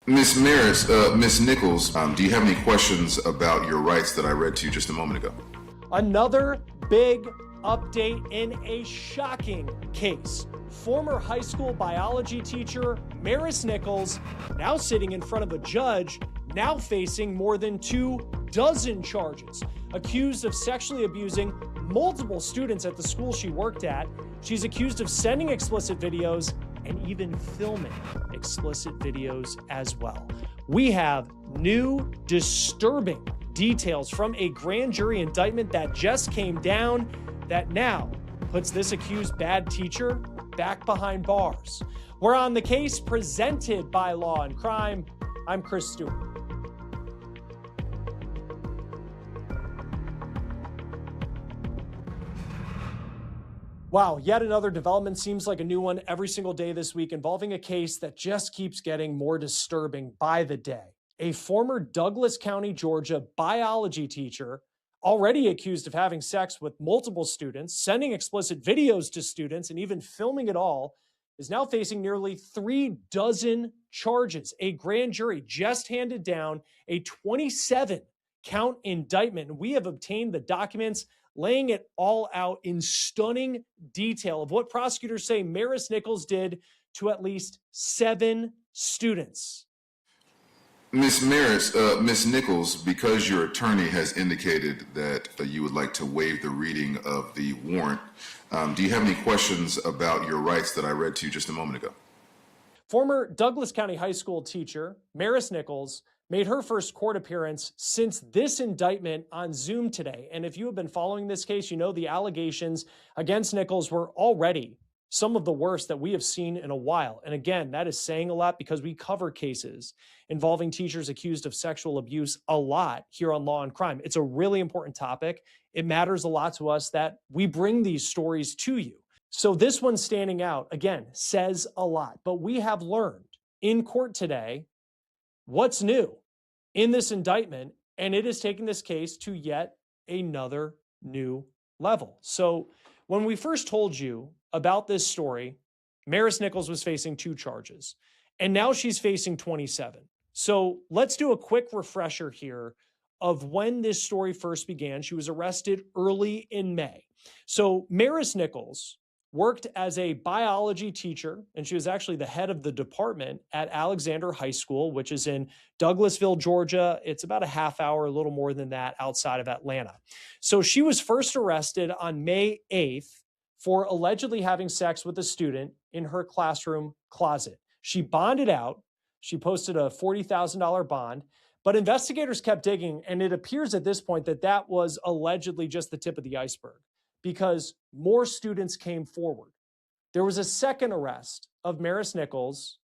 Miss Nichols, do you have any questions about your rights that I read to you just a moment ago? Another big update in a shocking case. Former high school biology teacher Maris Nichols, now sitting in front of a judge, now facing more than 24 charges, accused of sexually abusing multiple students at the school she worked at. She's accused of sending explicit videos and even filming explicit videos as well. We have new disturbing details from a grand jury indictment that just came down that now puts this accused bad teacher back behind bars. We're on the case presented by Law and Crime. I'm Chris Stewart. Wow, yet another development, seems like a new one every single day this week, involving a case that just keeps getting more disturbing by the day. A former Douglas County, Georgia biology teacher, already accused of having sex with multiple students, sending explicit videos to students, and even filming it all, is now facing nearly 36 charges. A grand jury just handed down a 27-count indictment. We have obtained the documents laying it all out in stunning detail of what prosecutors say Maris Nichols did to at least 7 students. Miss Nichols, because your attorney has indicated that you would like to waive the reading of the warrant, do you have any questions about your rights that I read to you just a moment ago? Former Douglas County High School teacher Maris Nichols made her first court appearance since this indictment on Zoom today. And if you have been following this case, you know the allegations against Nichols were already some of the worst that we have seen in a while. And again, that is saying a lot because we cover cases involving teachers accused of sexual abuse a lot here on Law and Crime. It's a really important topic. It matters a lot to us that we bring these stories to you. So this one standing out, again, says a lot. But we have learned in court today what's new in this indictment, and it is taking this case to yet another new level. So when we first told you about this story, Maris Nichols was facing 2 charges, and now she's facing 27. So let's do a quick refresher here of when this story first began. She was arrested early in May. So Maris Nichols worked as a biology teacher, and she was actually the head of the department at Alexander High School, which is in Douglasville, Georgia. It's about a half hour, a little more than that, outside of Atlanta. So she was first arrested on May 8th for allegedly having sex with a student in her classroom closet. She bonded out. She posted a $40,000 bond, but investigators kept digging, and it appears at this point that that was allegedly just the tip of the iceberg, because more students came forward. There was a second arrest of Maris Nichols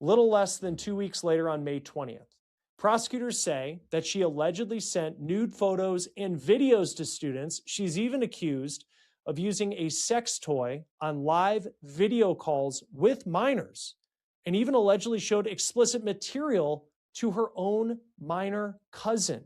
little less than 2 weeks later on May 20th. Prosecutors say that she allegedly sent nude photos and videos to students. She's even accused of using a sex toy on live video calls with minors, and even allegedly showed explicit material to her own minor cousin.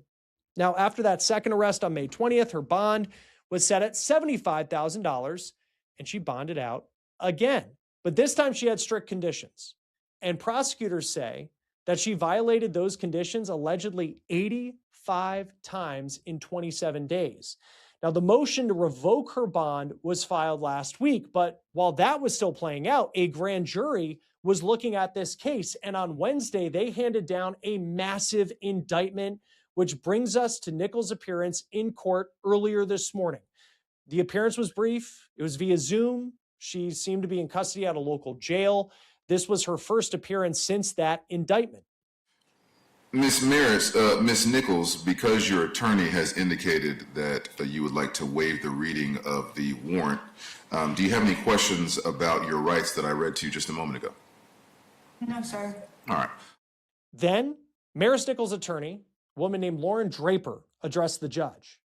Now, after that second arrest on May 20th, her bond was set at $75,000, and she bonded out again. But this time she had strict conditions. And prosecutors say that she violated those conditions allegedly 85 times in 27 days. Now, the motion to revoke her bond was filed last week, but while that was still playing out, a grand jury was looking at this case. And on Wednesday, they handed down a massive indictment, which brings us to Nichols' appearance in court earlier this morning. The appearance was brief. It was via Zoom. She seemed to be in custody at a local jail. This was her first appearance since that indictment. Miss Nichols, because your attorney has indicated that you would like to waive the reading of the warrant, do you have any questions about your rights that I read to you just a moment ago? No, sir. All right. Then Maris Nichols' attorney, a woman named Lauren Draper, addressed the judge.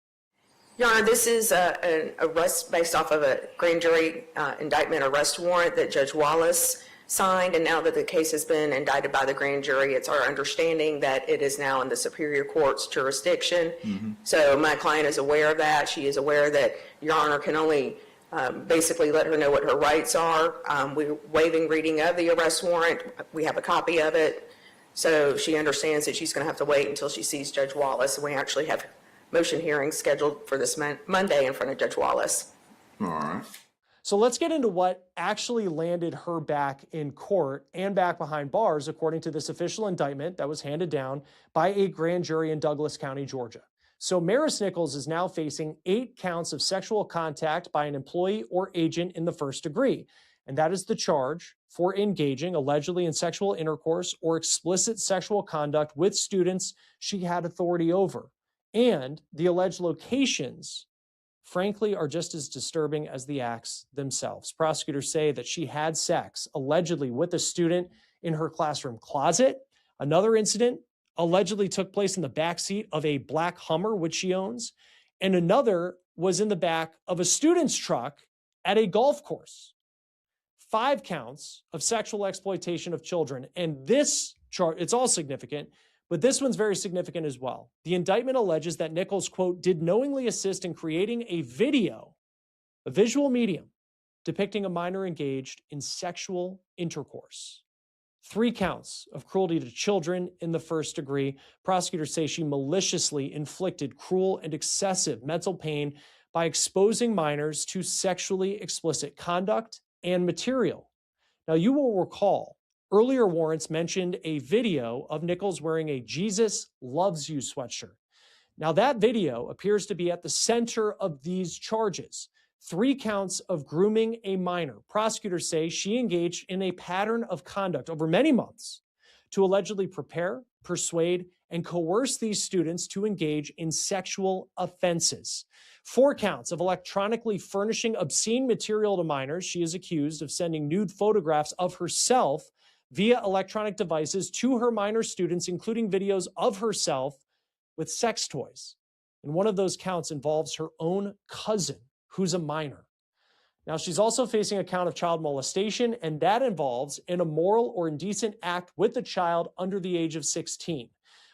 Your Honor, this is an arrest based off of a grand jury indictment arrest warrant that Judge Wallace signed, and now that the case has been indicted by the grand jury, it's our understanding that it is now in the Superior Court's jurisdiction. Mm-hmm. So my client is aware of that. She is aware that Your Honor can only basically let her know what her rights are. We're waiving reading of the arrest warrant. We have a copy of it. So she understands that she's going to have to wait until she sees Judge Wallace, and we actually have motion hearings scheduled for this Monday in front of Judge Wallace. All right. So let's get into what actually landed her back in court and back behind bars, according to this official indictment that was handed down by a grand jury in Douglas County, Georgia. So Maris Nichols is now facing 8 counts of sexual contact by an employee or agent in the first degree. And that is the charge for engaging allegedly in sexual intercourse or explicit sexual conduct with students she had authority over. And the alleged locations, frankly, are just as disturbing as the acts themselves. Prosecutors say that she had sex, allegedly, with a student in her classroom closet. Another incident allegedly took place in the backseat of a black Hummer, which she owns. And another was in the back of a student's truck at a golf course. 5 counts of sexual exploitation of children. And this charge, it's all significant, but this one's very significant as well. The indictment alleges that Nichols, quote, did knowingly assist in creating a video, a visual medium, depicting a minor engaged in sexual intercourse. 3 counts of cruelty to children in the first degree. Prosecutors say she maliciously inflicted cruel and excessive mental pain by exposing minors to sexually explicit conduct and material. Now, you will recall earlier warrants mentioned a video of Nichols wearing a Jesus Loves You sweatshirt. Now, that video appears to be at the center of these charges. 3 counts of grooming a minor. Prosecutors say she engaged in a pattern of conduct over many months to allegedly prepare, persuade, and coerce these students to engage in sexual offenses. 4 counts of electronically furnishing obscene material to minors. She is accused of sending nude photographs of herself via electronic devices to her minor students, including videos of herself with sex toys. And one of those counts involves her own cousin, who's a minor. Now, she's also facing a count of child molestation, and that involves an immoral or indecent act with a child under the age of 16.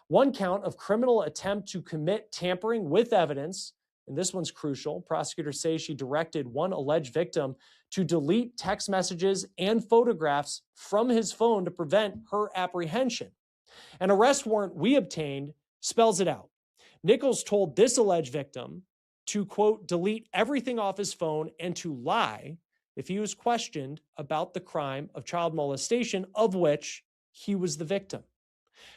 1 count of criminal attempt to commit tampering with evidence, and this one's crucial. Prosecutors say she directed one alleged victim to delete text messages and photographs from his phone to prevent her apprehension. An arrest warrant we obtained spells it out. Nichols told this alleged victim to, quote, delete everything off his phone and to lie if he was questioned about the crime of child molestation, of which he was the victim.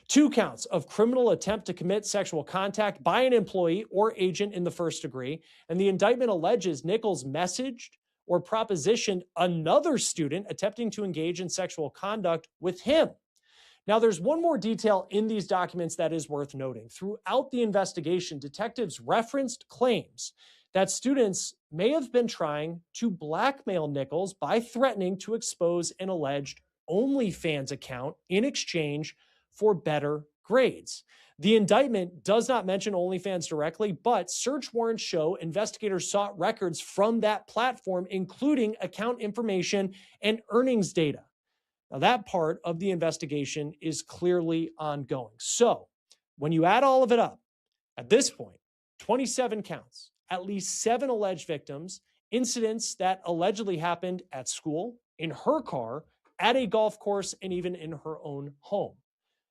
2 counts of criminal attempt to commit sexual contact by an employee or agent in the first degree. And the indictment alleges Nichols messaged or propositioned another student attempting to engage in sexual conduct with him. Now, there's one more detail in these documents that is worth noting. Throughout the investigation, detectives referenced claims that students may have been trying to blackmail Nichols by threatening to expose an alleged OnlyFans account in exchange for better grades. The indictment does not mention OnlyFans directly, but search warrants show investigators sought records from that platform, including account information and earnings data. Now, that part of the investigation is clearly ongoing. So, when you add all of it up, at this point, 27 counts, at least 7 alleged victims, incidents that allegedly happened at school, in her car, at a golf course, and even in her own home.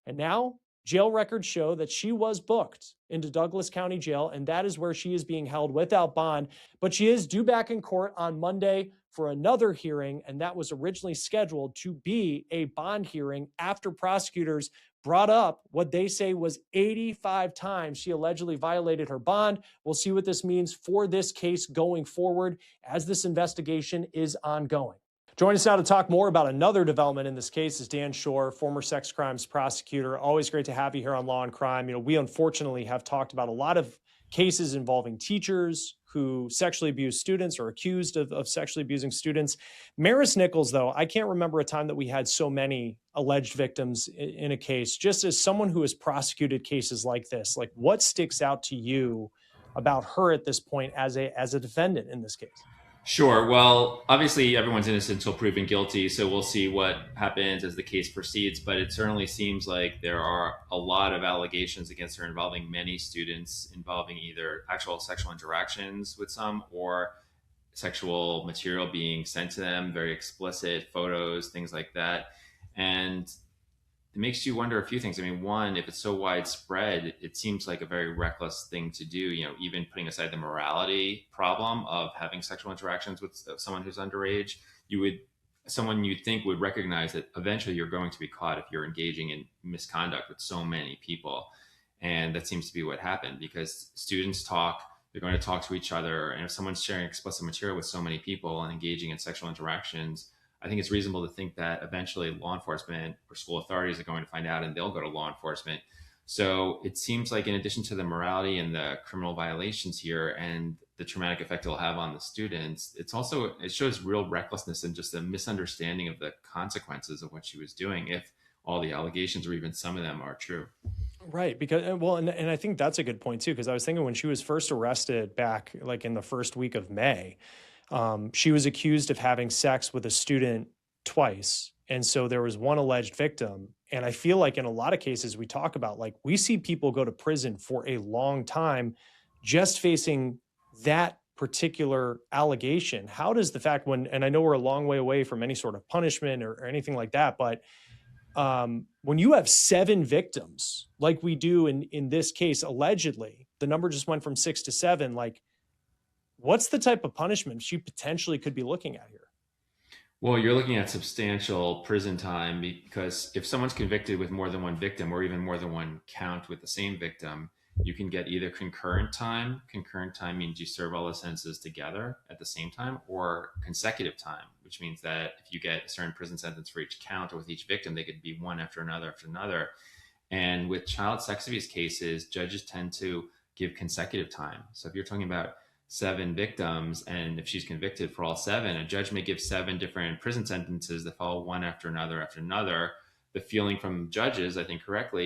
And now, jail records show that she was booked into Douglas County Jail, and that is where she is being held without bond. But she is due back in court on Monday for another hearing, and that was originally scheduled to be a bond hearing after prosecutors brought up what they say was 85 times she allegedly violated her bond. We'll see what this means for this case going forward as this investigation is ongoing. Join us now to talk more about another development in this case is Dan Shore, former sex crimes prosecutor. Always great to have you here on Law and Crime. We unfortunately have talked about a lot of cases involving teachers who sexually abuse students or accused of sexually abusing students. Maris Nichols, though, I can't remember a time that we had so many alleged victims in a case. Just as someone who has prosecuted cases like this, like what sticks out to you about her at this point as a defendant in this case? Sure. Well, obviously everyone's innocent until proven guilty, so we'll see what happens as the case proceeds. But it certainly seems like there are a lot of allegations against her involving many students, involving either actual sexual interactions with some or sexual material being sent to them, very explicit photos, things like that. And it makes you wonder a few things. I mean, one, if it's so widespread, it seems like a very reckless thing to do. You know, even putting aside the morality problem of having sexual interactions with someone who's underage, someone you'd think would recognize that eventually you're going to be caught if you're engaging in misconduct with so many people. And that seems to be what happened, because students talk, they're going to talk to each other. And if someone's sharing explicit material with so many people and engaging in sexual interactions, I think it's reasonable to think that eventually law enforcement or school authorities are going to find out and they'll go to law enforcement. So it seems like, in addition to the morality and the criminal violations here and the traumatic effect it'll have on the students, it shows real recklessness and just a misunderstanding of the consequences of what she was doing, if all the allegations or even some of them are true. Right. Because, well, and I think that's a good point too, because I was thinking when she was first arrested back like in the first week of May, she was accused of having sex with a student twice. And so there was one alleged victim. And I feel like in a lot of cases we talk about, like, we see people go to prison for a long time just facing that particular allegation. How does the fact and I know we're a long way away from any sort of punishment or anything like that, but when you have 7 victims, like we do in this case, allegedly, the number just went from 6 to 7, like, what's the type of punishment she potentially could be looking at here? Well, you're looking at substantial prison time, because if someone's convicted with more than one victim or even more than one count with the same victim, you can get either concurrent time. Concurrent time means you serve all the sentences together at the same time, or consecutive time, which means that if you get a certain prison sentence for each count or with each victim, they could be one after another after another. And with child sex abuse cases, judges tend to give consecutive time. So if you're talking about 7 victims, and if she's convicted for all 7, a judge may give 7 different prison sentences that follow one after another after another. The feeling from judges, I think correctly,